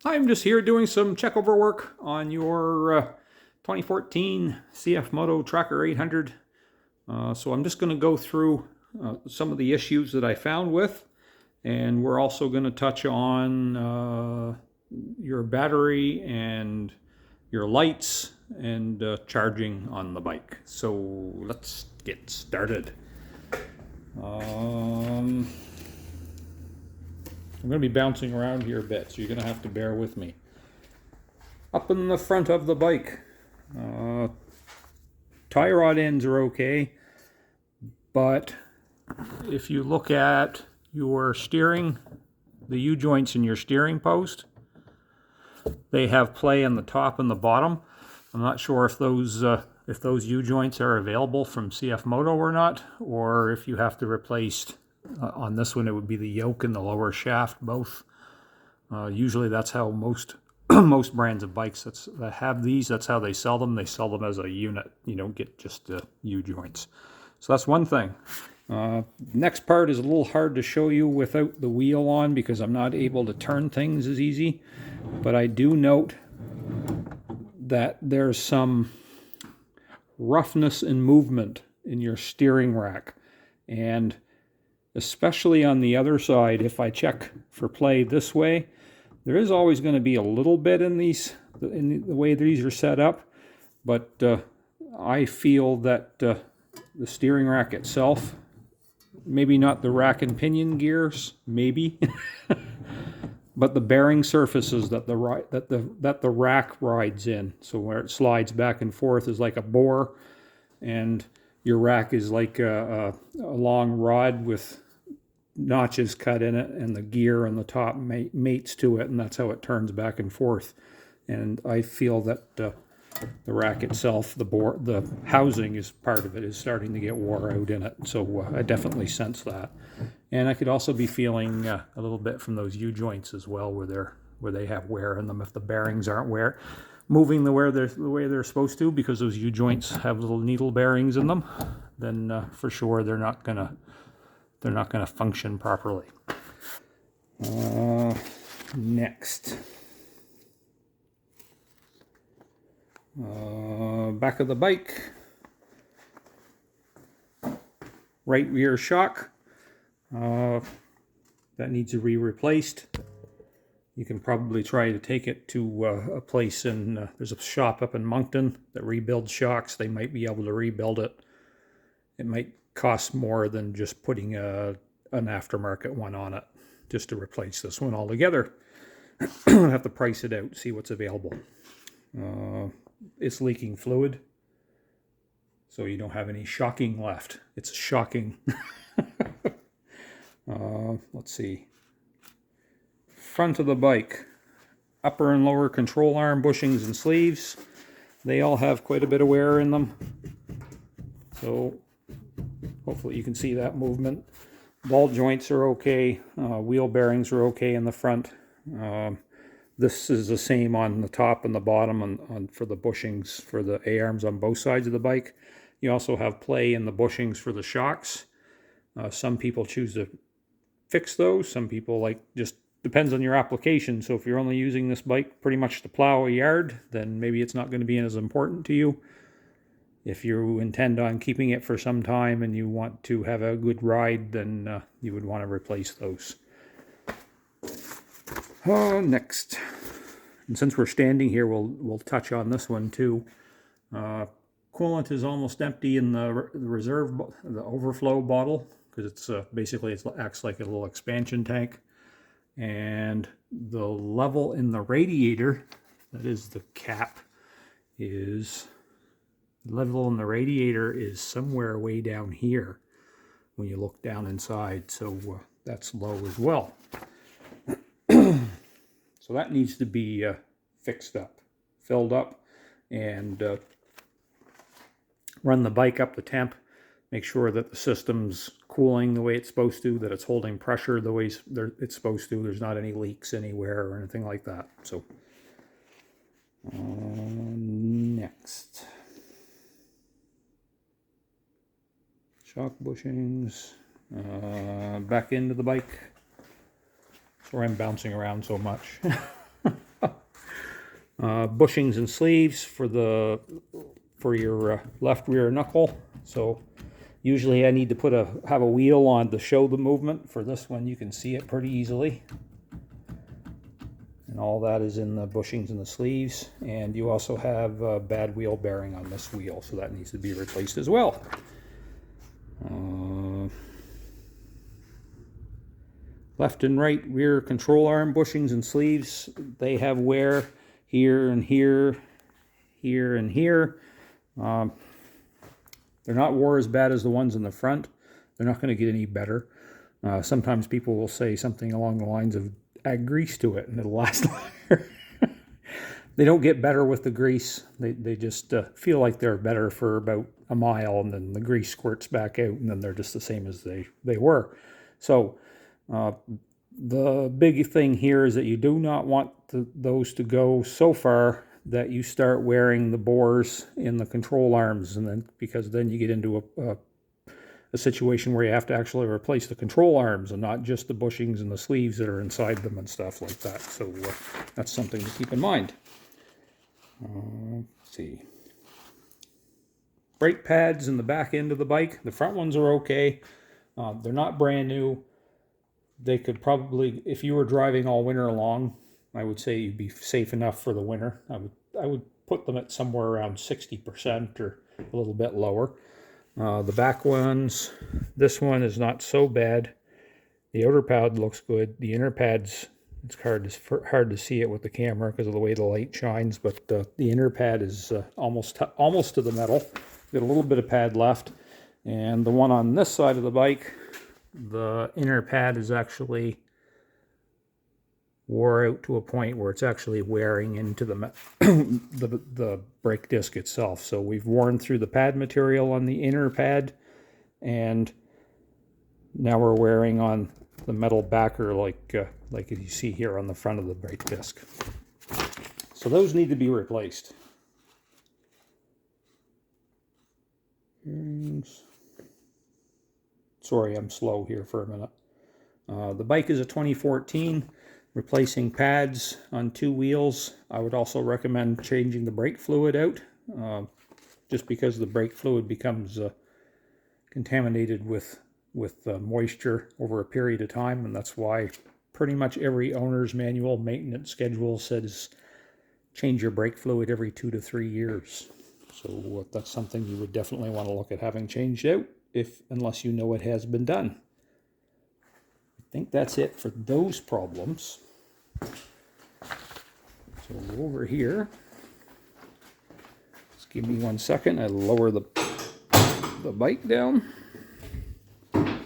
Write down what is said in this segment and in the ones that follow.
I'm just here doing some checkover work on your 2014 CF Moto Tracker 800. So I'm just going to go through some of the issues that I found with, and we're also going to touch on your battery and your lights and charging on the bike. So let's get started. I'm going to be bouncing around here a bit, so you're going to have to bear with me. Up in the front of the bike, tie rod ends are okay, but if you look at your steering, the U-joints in your steering post, they have play in the top and the bottom. I'm not sure if those U-joints are available from CF Moto or not, or if you have to replace, on this one it would be the yoke and the lower shaft both. Usually that's how most most brands of bikes that have these, that's how they sell them. They sell them as a unit. You don't get just the U-joints. So that's one thing. Next part is a little hard to show you without the wheel on because I'm not able to turn things as easy. But I do note that there's some roughness and movement in your steering rack. And especially on the other side, if I check for play this way, there is always going to be a little bit in the way these are set up. But I feel that the steering rack itself, maybe not the rack and pinion gears, maybe, but the bearing surfaces that the rack rides in, so where it slides back and forth, is like a bore, and your rack is like a long rod with notches cut in it, and the gear on the top mates to it, and that's how it turns back and forth. And I feel that the rack itself, the housing is part of it, is starting to get wore out in it. So I definitely sense that. And I could also be feeling a little bit from those U-joints as well, where they have wear in them. If the bearings aren't moving the way they're supposed to, because those U-joints have little needle bearings in them, then for sure they're not gonna function properly. Next. Back of the bike, right rear shock, that needs to be replaced. You can probably try to take it to a place in, there's a shop up in Moncton that rebuilds shocks. They might be able to rebuild it. It might cost more than just putting an aftermarket one on it, just to replace this one altogether. I'll have to price it out, see what's available. It's leaking fluid, so you don't have any shocking left. It's shocking. Let's see. Front of the bike, upper and lower control arm bushings and sleeves, they all have quite a bit of wear in them. So hopefully you can see that movement. Ball joints are okay. Wheel bearings are okay in the front. This is the same on the top and the bottom for the bushings for the A-arms on both sides of the bike. You also have play in the bushings for the shocks. Some people choose to fix those. Some people just depends on your application. So if you're only using this bike pretty much to plow a yard, then maybe it's not going to be as important to you. If you intend on keeping it for some time and you want to have a good ride, then you would want to replace those. Next, and since we're standing here, we'll touch on this one too. Coolant is almost empty in the overflow bottle, because it's basically it acts like a little expansion tank, and the level in the radiator, that is the cap, is somewhere way down here when you look down inside, so that's low as well. So that needs to be fixed up, filled up, and run the bike up the temp. Make sure that the system's cooling the way it's supposed to, that it's holding pressure the way it's supposed to. There's not any leaks anywhere or anything like that. So next. Shock bushings. Back into the bike. Sorry I'm bouncing around so much. bushings and sleeves for your left rear knuckle. So usually I need to have a wheel on to show the movement. For this one, you can see it pretty easily. And all that is in the bushings and the sleeves. And you also have a bad wheel bearing on this wheel, so that needs to be replaced as well. Left and right rear control arm bushings and sleeves, they have wear here and here, here and here. They're not wore as bad as the ones in the front. They're not going to get any better. Sometimes people will say something along the lines of add grease to it and it'll last longer. They don't get better with the grease. They just feel like they're better for about a mile, and then the grease squirts back out, and then they're just the same as they were. So the big thing here is that you do not want those to go so far that you start wearing the bores in the control arms, and because then you get into a situation where you have to actually replace the control arms and not just the bushings and the sleeves that are inside them and stuff like that. So that's something to keep in mind. Let's see. Brake pads in the back end of the bike. The front ones are okay. They're not brand new. They could probably, if you were driving all winter long, I would say you'd be safe enough for the winter. I would put them at somewhere around 60% or a little bit lower. The back ones, this one is not so bad. The outer pad looks good. The inner pads, it's hard to see it with the camera because of the way the light shines, but the inner pad is almost to the metal. Got a little bit of pad left. And the one on this side of the bike, the inner pad is actually wore out to a point where it's actually wearing into the brake disc itself. So we've worn through the pad material on the inner pad, and now we're wearing on the metal backer like you see here on the front of the brake disc. So those need to be replaced. Sorry, I'm slow here for a minute. The bike is a 2014. Replacing pads on 2 wheels. I would also recommend changing the brake fluid out, just because the brake fluid becomes contaminated with moisture over a period of time, and that's why pretty much every owner's manual maintenance schedule says change your brake fluid every 2 to 3 years. So that's something you would definitely want to look at having changed out, unless you know it has been done. I think that's it for those problems. So over here, just give me 1 second. I lower the bike down. I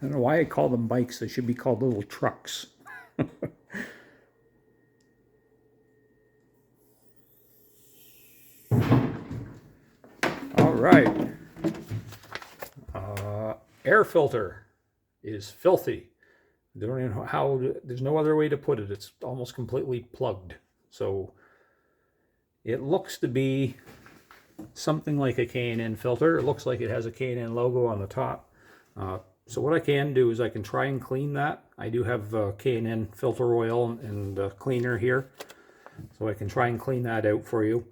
don't know why I call them bikes. They should be called little trucks. All right. Air filter is filthy. I don't even know how, there's no other way to put it. It's almost completely plugged. So it looks to be something like a K&N filter. It looks like it has a K&N logo on the top. So what I can do is I can try and clean that. I do have K&N filter oil and cleaner here. So I can try and clean that out for you.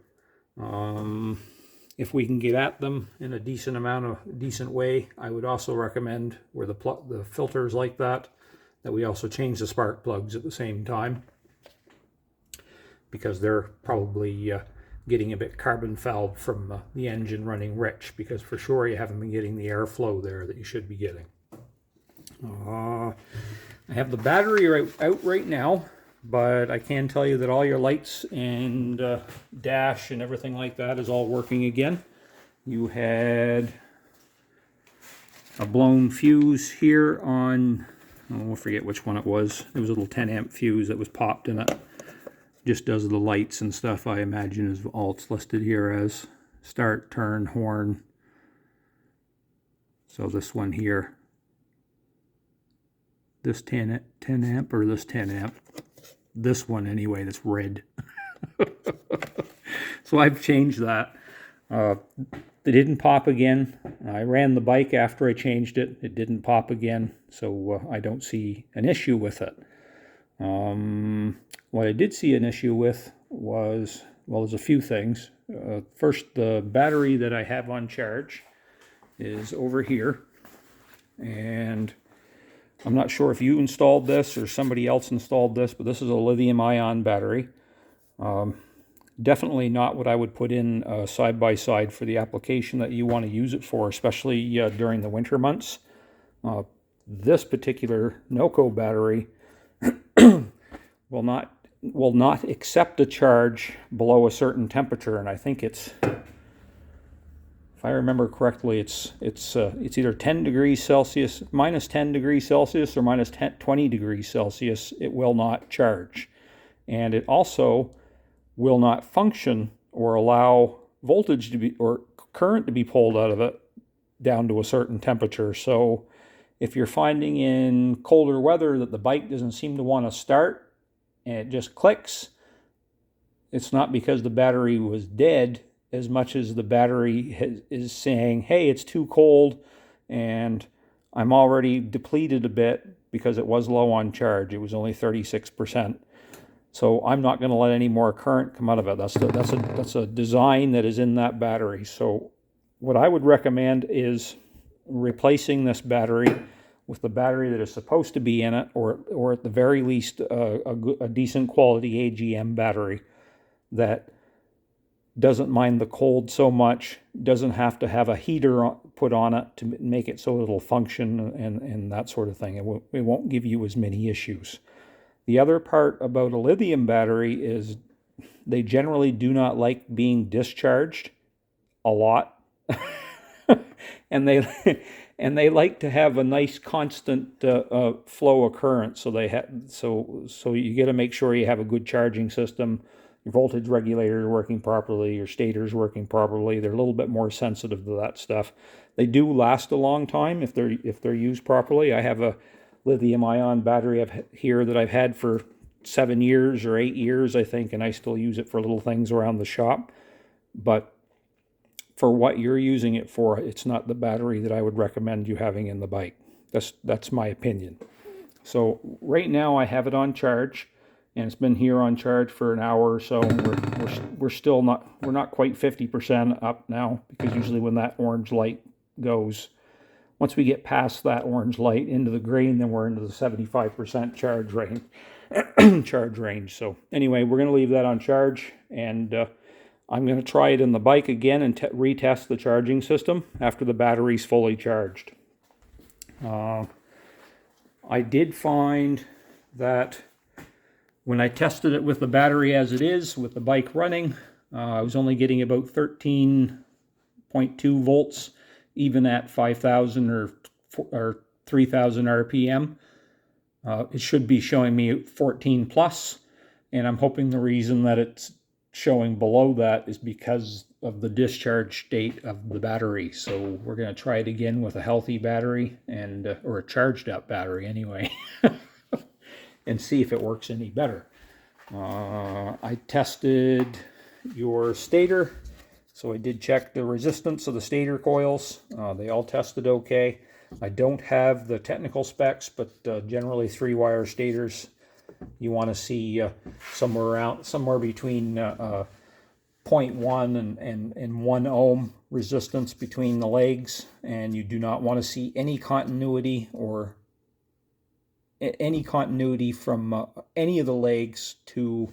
If we can get at them in a decent way, I would also recommend where the filters like that we also change the spark plugs at the same time, because they're probably getting a bit carbon fouled from the engine running rich, because for sure you haven't been getting the airflow there that you should be getting. I have the battery out right now, but I can tell you that all your lights and dash and everything like that is all working again. You had a blown fuse here on, I forget which one it was. It was a little 10 amp fuse that was popped in it. Just does the lights and stuff, I imagine, is all it's listed here as. Start, turn, horn. So this one here. This 10 amp or this 10 amp. This one anyway, that's red. So I've changed that. They didn't pop again. I ran the bike after I changed it. It didn't pop again, so I don't see an issue with it. What I did see an issue with was, well, there's a few things. First, the battery that I have on charge is over here, and I'm not sure if you installed this or somebody else installed this, but this is a lithium-ion battery. Definitely not what I would put in side by side for the application that you want to use it for, especially during the winter months. This particular NOCO battery will not accept a charge below a certain temperature, and I think it's, if I remember correctly, it's either 10 degrees Celsius, minus 10 degrees Celsius, or minus 20 degrees Celsius. It will not charge, and it also will not function or allow voltage to be, or current to be pulled out of it down to a certain temperature. So if you're finding in colder weather that the bike doesn't seem to want to start and it just clicks, it's not because the battery was dead as much as the battery is saying, hey, it's too cold and I'm already depleted a bit because it was low on charge. It was only 36%. So I'm not going to let any more current come out of it. That's a design that is in that battery. So what I would recommend is replacing this battery with the battery that is supposed to be in it, or at the very least a decent quality AGM battery that doesn't mind the cold so much, doesn't have to have a heater put on it to make it so it'll function and that sort of thing. It won't give you as many issues. The other part about a lithium battery is they generally do not like being discharged a lot. and they like to have a nice constant flow of current. So you got to make sure you have a good charging system. Your voltage regulator is working properly, your stator is working properly. They're a little bit more sensitive to that stuff. They do last a long time if they're used properly. I have a lithium-ion battery here that I've had for 7 years or 8 years, I think, and I still use it for little things around the shop. But for what you're using it for, it's not the battery that I would recommend you having in the bike. That's my opinion. So right now I have it on charge, and it's been here on charge for an hour or so. We're not quite 50% up now, because usually when that orange light goes, once we get past that orange light into the green, then we're into the 75% charge range. So anyway, we're going to leave that on charge, and I'm going to try it in the bike again and retest the charging system after the battery's fully charged. I did find that when I tested it with the battery as it is, with the bike running, I was only getting about 13.2 volts, even at 5,000 or 3,000 RPM. It should be showing me 14 plus, and I'm hoping the reason that it's showing below that is because of the discharge state of the battery. So we're going to try it again with a healthy battery, and or a charged up battery anyway, and see if it works any better. I tested your stator. So I did check the resistance of the stator coils. They all tested okay. I don't have the technical specs, but generally 3-wire stators, you want to see somewhere between 0.1 and 1 ohm resistance between the legs, and you do not want to see any continuity from any of the legs to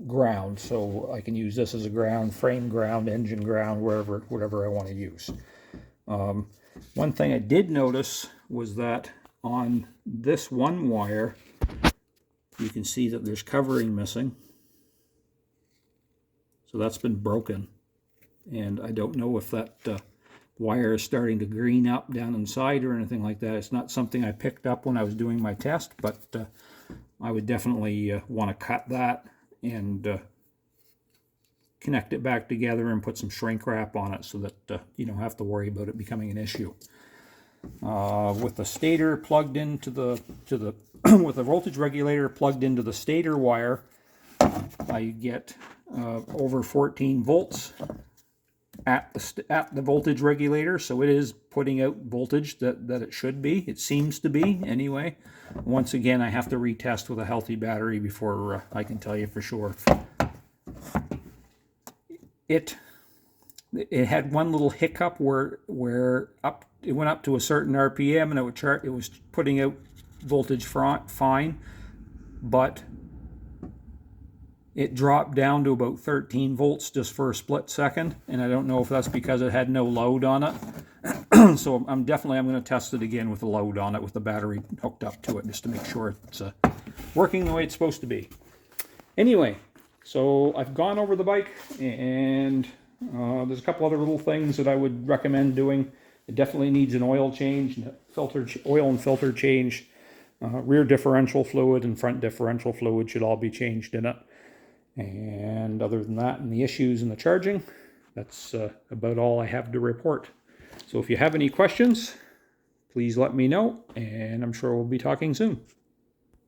ground. So I can use this as a ground, frame ground, engine ground, whatever I want to use. One thing I did notice was that on this one wire, you can see that there's covering missing. So that's been broken, and I don't know if that wire is starting to green up down inside or anything like that. It's not something I picked up when I was doing my test, but I would definitely want to cut that and connect it back together and put some shrink wrap on it so that you don't have to worry about it becoming an issue. With the stator plugged into the with the voltage regulator plugged into the stator wire, I get over 14 volts at the voltage regulator, so it is putting out voltage that it should be. It seems to be, anyway. Once again, I have to retest with a healthy battery before I can tell you for sure. It had one little hiccup where it went up to a certain RPM and it was putting out voltage fine, but it dropped down to about 13 volts just for a split second, and I don't know if that's because it had no load on it. So I'm going to test it again with a load on it with the battery hooked up to it just to make sure it's working the way it's supposed to be. Anyway, so I've gone over the bike, and there's a couple other little things that I would recommend doing. It definitely needs an oil change, oil and filter change. Rear differential fluid and front differential fluid should all be changed in it. And other than that, and the issues in the charging, that's about all I have to report. So if you have any questions, please let me know, and I'm sure we'll be talking soon.